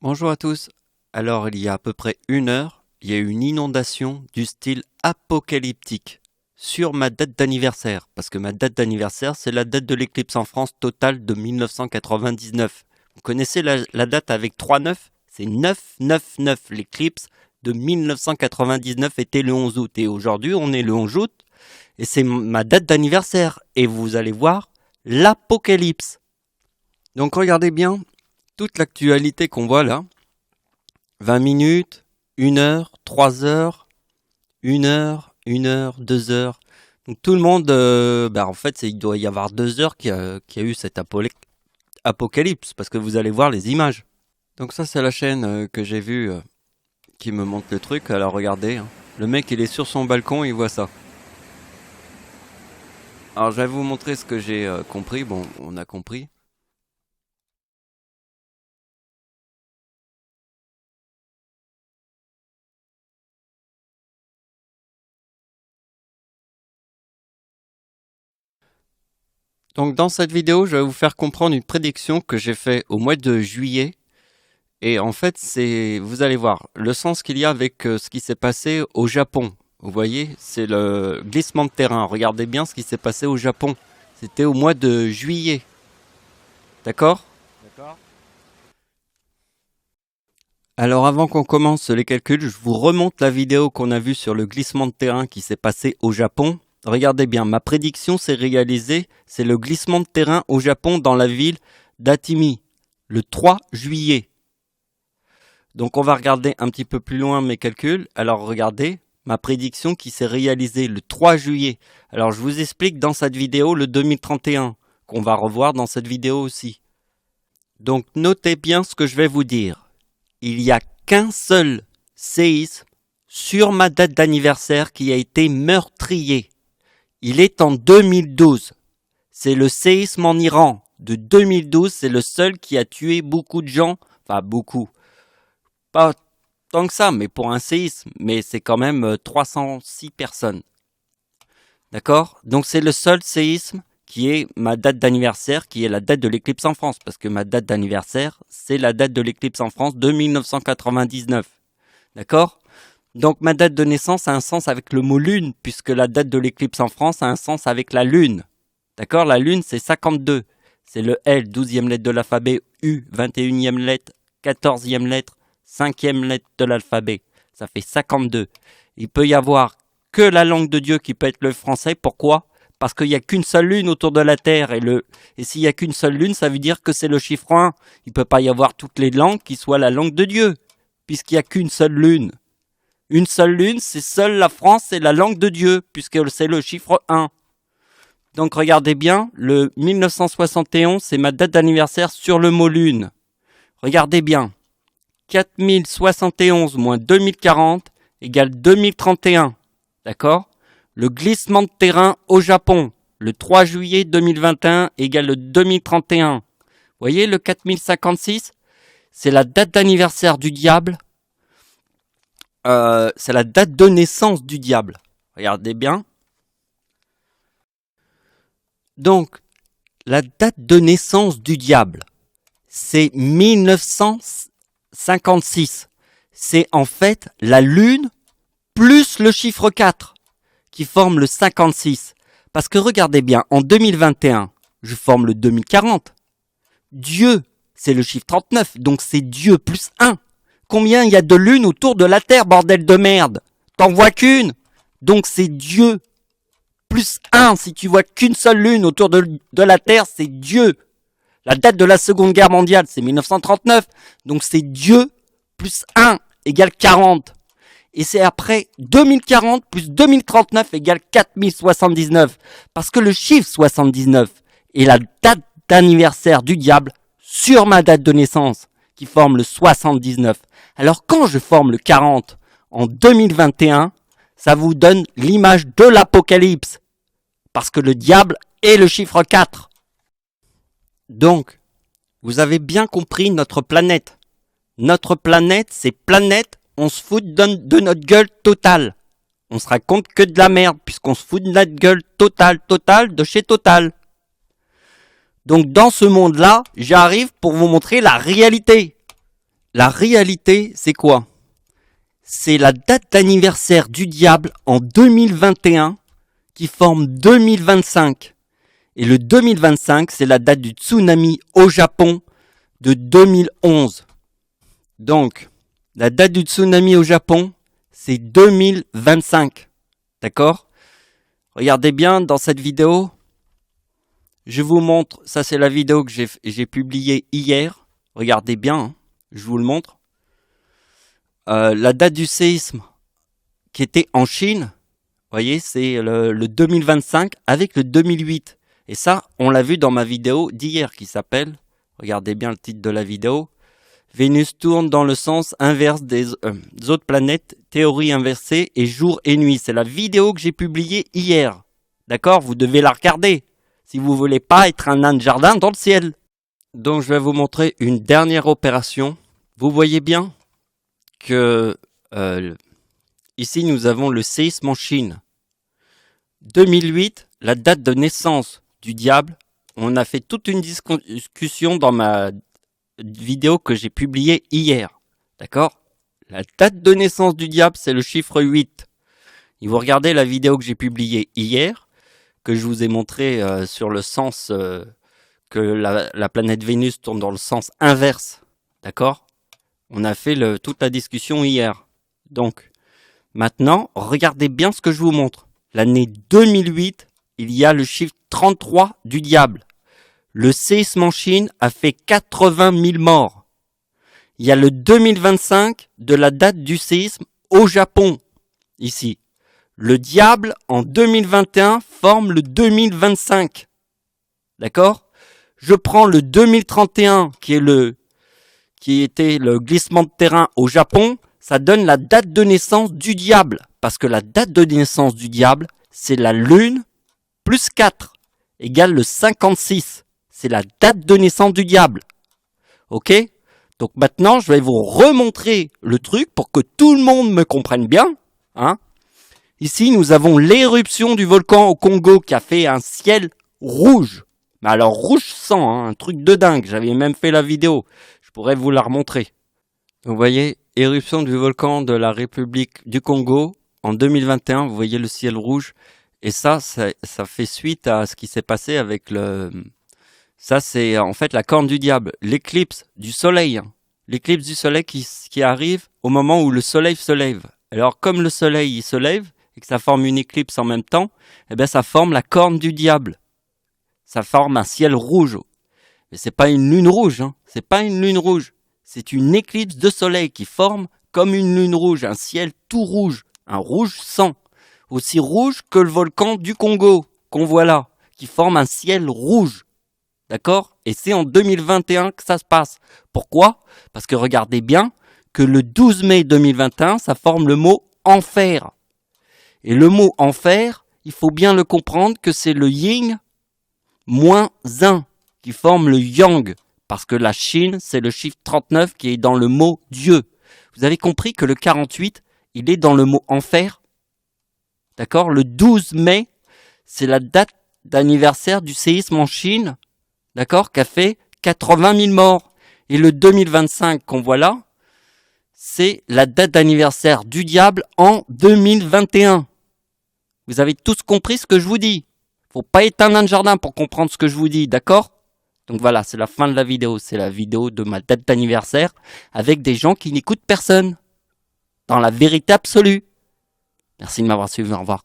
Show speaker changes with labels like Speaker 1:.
Speaker 1: Bonjour à tous. Alors, il y a à peu près 1 heure, il y a eu une inondation du style apocalyptique sur ma date d'anniversaire. Parce que ma date d'anniversaire, c'est la date de l'éclipse en France totale de 1999. Vous connaissez la date avec 3 9? C'est 999. L'éclipse de 1999 était le 11 août. Et aujourd'hui, on est le 11 août. Et c'est ma date d'anniversaire. Et vous allez voir l'apocalypse. Donc regardez bien toute l'actualité qu'on voit là. 20 minutes, 1 heure, 3 heures, 1 heure, 2 heures. Donc tout le monde, en fait, il doit y avoir 2 heures qu'il y a eu cet apocalypse, parce que vous allez voir les images. Donc ça, c'est la chaîne que j'ai vue qui me montre le truc. Alors regardez, hein. Le mec, il est sur son balcon, il voit ça. Alors je vais vous montrer ce que j'ai compris. Bon, on a compris. Donc dans cette vidéo, je vais vous faire comprendre une prédiction que j'ai faite au mois de juillet. Et en fait, vous allez voir le sens qu'il y a avec ce qui s'est passé au Japon. Vous voyez, c'est le glissement de terrain. Regardez bien ce qui s'est passé au Japon. C'était au mois de juillet. D'accord?
Speaker 2: D'accord.
Speaker 1: Alors avant qu'on commence les calculs, je vous remonte la vidéo qu'on a vue sur le glissement de terrain qui s'est passé au Japon. Regardez bien, ma prédiction s'est réalisée. C'est le glissement de terrain au Japon dans la ville d'Atimi, le 3 juillet. Donc on va regarder un petit peu plus loin mes calculs. Alors regardez, ma prédiction qui s'est réalisée le 3 juillet. Alors je vous explique dans cette vidéo le 2031, qu'on va revoir dans cette vidéo aussi. Donc notez bien ce que je vais vous dire. Il n'y a qu'un seul séisme sur ma date d'anniversaire qui a été meurtrier. Il est en 2012. C'est le séisme en Iran de 2012. C'est le seul qui a tué beaucoup de gens. Enfin beaucoup. Pas tant que ça, mais pour un séisme. Mais c'est quand même 306 personnes. D'accord? Donc c'est le seul séisme qui est ma date d'anniversaire, qui est la date de l'éclipse en France. Parce que ma date d'anniversaire, c'est la date de l'éclipse en France de 1999. D'accord? Donc ma date de naissance a un sens avec le mot lune, puisque la date de l'éclipse en France a un sens avec la lune. D'accord? La lune, c'est 52. C'est le L, 12e lettre de l'alphabet, U, 21e lettre, 14e lettre, 5e lettre de l'alphabet. Ça fait 52. Il peut y avoir que la langue de Dieu qui peut être le français. Pourquoi? Parce qu'il n'y a qu'une seule lune autour de la Terre. Et s'il n'y a qu'une seule lune, ça veut dire que c'est le chiffre 1. Il ne peut pas y avoir toutes les langues qui soient la langue de Dieu, puisqu'il n'y a qu'une seule lune. Une seule lune, c'est seule la France et la langue de Dieu, puisque c'est le chiffre 1. Donc regardez bien, le 1971, c'est ma date d'anniversaire sur le mot lune. Regardez bien. 4071 moins 2040 égale 2031. D'accord? Le glissement de terrain au Japon, le 3 juillet 2021 égale le 2031. Vous voyez le 4056? C'est la date d'anniversaire du diable. C'est la date de naissance du diable. Regardez bien. Donc, la date de naissance du diable, c'est 1956. C'est en fait la lune plus le chiffre 4 qui forme le 56. Parce que regardez bien, en 2021, je forme le 2040. Dieu, c'est le chiffre 39, donc c'est Dieu plus 1. Combien il y a de lunes autour de la Terre, bordel de merde? T'en vois qu'une. Donc c'est Dieu plus 1. Si tu vois qu'une seule lune autour de la Terre, c'est Dieu. La date de la Seconde Guerre mondiale, c'est 1939. Donc c'est Dieu plus 1 égale 40. Et c'est après 2040 plus 2039 égale 4079. Parce que le chiffre 79 est la date d'anniversaire du diable sur ma date de naissance, qui forme le 79. Alors quand je forme le 40 en 2021, ça vous donne l'image de l'apocalypse. Parce que le diable est le chiffre 4. Donc, vous avez bien compris notre planète. Notre planète, c'est planète, on se fout de notre gueule totale. On se raconte que de la merde, puisqu'on se fout de notre gueule totale de chez Total. Donc dans ce monde-là, j'arrive pour vous montrer la réalité. La réalité, c'est quoi? C'est la date d'anniversaire du diable en 2021 qui forme 2025. Et le 2025, c'est la date du tsunami au Japon de 2011. Donc, la date du tsunami au Japon, c'est 2025. D'accord? Regardez bien dans cette vidéo. Je vous montre, ça c'est la vidéo que j'ai publiée hier. Regardez bien, hein, je vous le montre. La date du séisme qui était en Chine, vous voyez, c'est le 2025 avec le 2008. Et ça, on l'a vu dans ma vidéo d'hier qui s'appelle, regardez bien le titre de la vidéo, Vénus tourne dans le sens inverse des autres planètes, théorie inversée et jour et nuit. C'est la vidéo que j'ai publiée hier. D'accord? Vous devez la regarder si vous voulez pas être un nain de jardin dans le ciel. Donc je vais vous montrer une dernière opération. Vous voyez bien que ici nous avons le séisme en Chine. 2008, la date de naissance du diable. On a fait toute une discussion dans ma vidéo que j'ai publiée hier. D'accord? La date de naissance du diable, c'est le chiffre 8. Et vous regardez la vidéo que j'ai publiée hier, que je vous ai montré sur le sens que la planète Vénus tourne dans le sens inverse. D'accord? On a fait toute la discussion hier. Donc, maintenant, regardez bien ce que je vous montre. L'année 2008, il y a le chiffre 33 du diable. Le séisme en Chine a fait 80 000 morts. Il y a le 2025 de la date du séisme au Japon, ici. Le diable, en 2021, forme le 2025. D'accord? Je prends le 2031, qui était le glissement de terrain au Japon, ça donne la date de naissance du diable. Parce que la date de naissance du diable, c'est la lune plus 4, égale le 56. C'est la date de naissance du diable. Ok? Donc maintenant, je vais vous remontrer le truc pour que tout le monde me comprenne bien. Hein? Ici, nous avons l'éruption du volcan au Congo qui a fait un ciel rouge. Mais alors rouge sang, hein, un truc de dingue. J'avais même fait la vidéo. Je pourrais vous la remontrer. Vous voyez, éruption du volcan de la République du Congo en 2021. Vous voyez le ciel rouge. Et ça fait suite à ce qui s'est passé avec le... Ça, c'est en fait la corne du diable, l'éclipse du soleil. L'éclipse du soleil qui arrive au moment où le soleil se lève. Alors, comme le soleil il se lève et que ça forme une éclipse en même temps, eh bien, ça forme la corne du diable. Ça forme un ciel rouge. Mais c'est pas une lune rouge, hein. C'est pas une lune rouge. C'est une éclipse de soleil qui forme comme une lune rouge, un ciel tout rouge, un rouge sang. Aussi rouge que le volcan du Congo, qu'on voit là, qui forme un ciel rouge. D'accord? Et c'est en 2021 que ça se passe. Pourquoi? Parce que regardez bien que le 12 mai 2021, ça forme le mot enfer. Et le mot enfer, il faut bien le comprendre que c'est le yin moins 1 qui forme le yang. Parce que la Chine, c'est le chiffre 39 qui est dans le mot Dieu. Vous avez compris que le 48, il est dans le mot enfer? D'accord? Le 12 mai, c'est la date d'anniversaire du séisme en Chine. D'accord, qui a fait 80 000 morts. Et le 2025 qu'on voit là, c'est la date d'anniversaire du diable en 2021. Vous avez tous compris ce que je vous dis. Faut pas être un nain de jardin pour comprendre ce que je vous dis, d'accord? Donc voilà, c'est la fin de la vidéo. C'est la vidéo de ma date d'anniversaire avec des gens qui n'écoutent personne. Dans la vérité absolue. Merci de m'avoir suivi, au revoir.